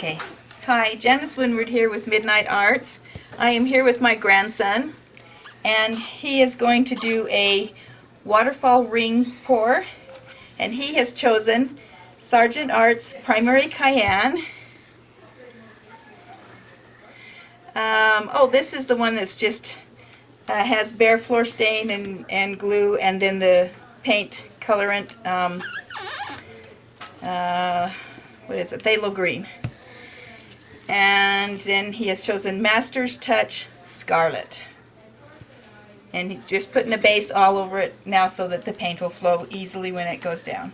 Okay. Hi, Janice Winward here with Midnight Arts. I am here with my grandson, and he is going to do a waterfall ring pour, and he has chosen Sargent Arts Primary Cayenne. This is the one that's just has bare floor stain and glue, and then the paint colorant, what is it, phthalo green. And then he has chosen Master's Touch Scarlet. And he's just putting a base all over it now so that the paint will flow easily when it goes down.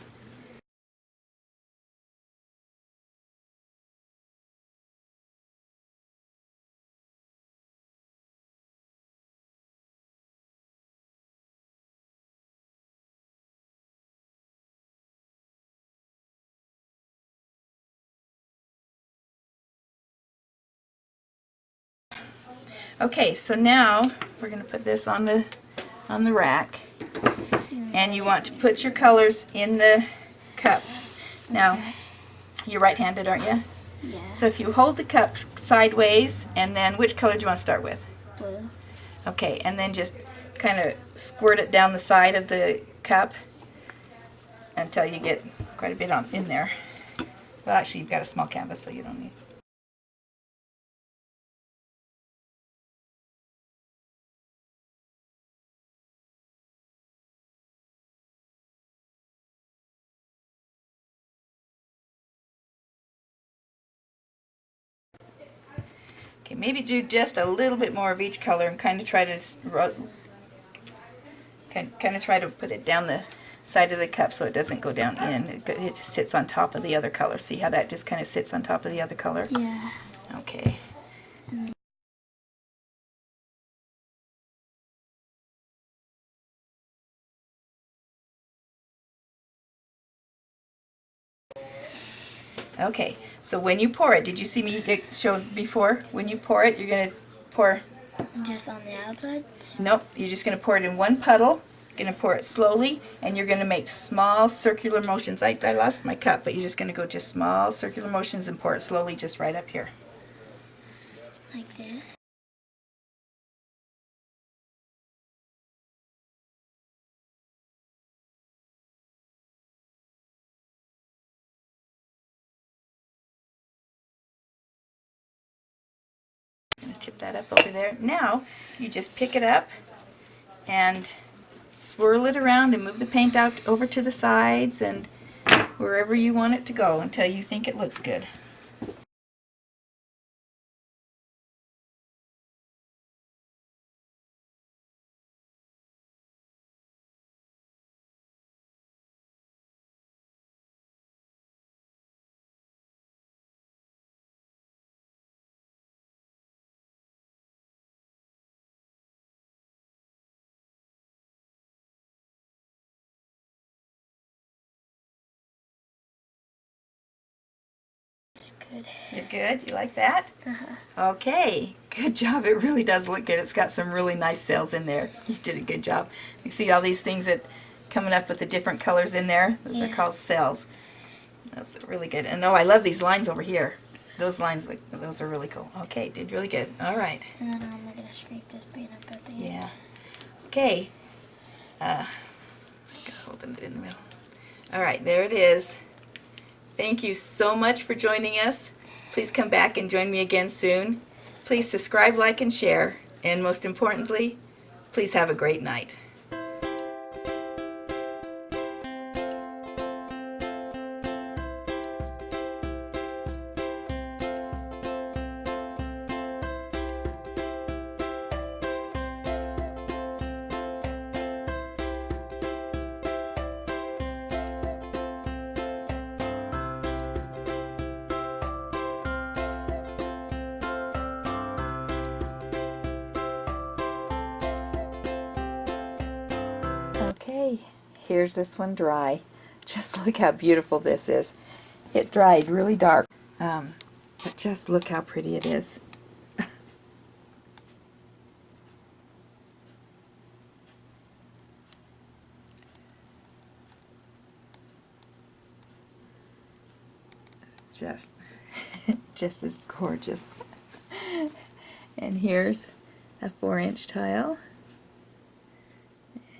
Okay, so now we're going to put this on the rack, and you want to put your colors in the cup. Now, you're right-handed, aren't you? Yeah. So if you hold the cup sideways, and then which color do you want to start with? Blue. Okay, and then just kind of squirt it down the side of the cup until you get quite a bit in there. Well, actually, you've got a small canvas, so you don't need. Okay, maybe do just a little bit more of each color and kind of try to put it down the side of the cup so it doesn't go down in. It just sits on top of the other color. See how that just kind of sits on top of the other color? Yeah. Okay. Okay, so when you pour it, did you see me get shown before? When you pour it, you're going to pour... Just on the outside? Nope, you're just going to pour it in one puddle. You're going to pour it slowly, and you're going to make small circular motions. I lost my cup, but you're just going to go just small circular motions and pour it slowly just right up here. Like this? Going to tip that up over there. Now, you just pick it up and swirl it around and move the paint out over to the sides and wherever you want it to go until you think it looks good. Good. You're good? You like that? Uh-huh. Okay, good job. It really does look good. It's got some really nice cells in there. You did a good job. You see all these things that coming up with the different colors in there? Those are called cells. That's really good. And oh, I love these lines over here. Those lines, those are really cool. Okay, did really good. All right. And then I'm going to scrape this paint up at the end. Yeah. Okay. Holding it in the middle. All right, there it is. Thank you so much for joining us. Please come back and join me again soon. Please subscribe, like, and share. And most importantly, please have a great night. Okay, here's this one dry. Just look how beautiful this is. It dried really dark, but just look how pretty it is. just just as gorgeous. And here's a 4-inch tile.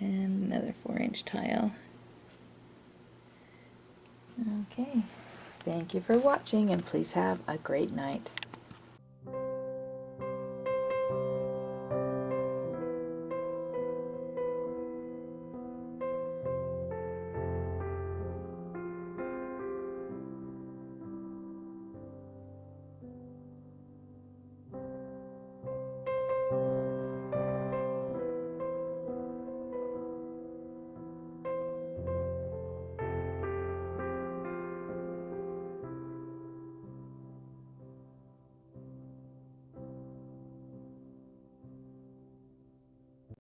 And another 4-inch tile. Okay. Thank you for watching, and please have a great night.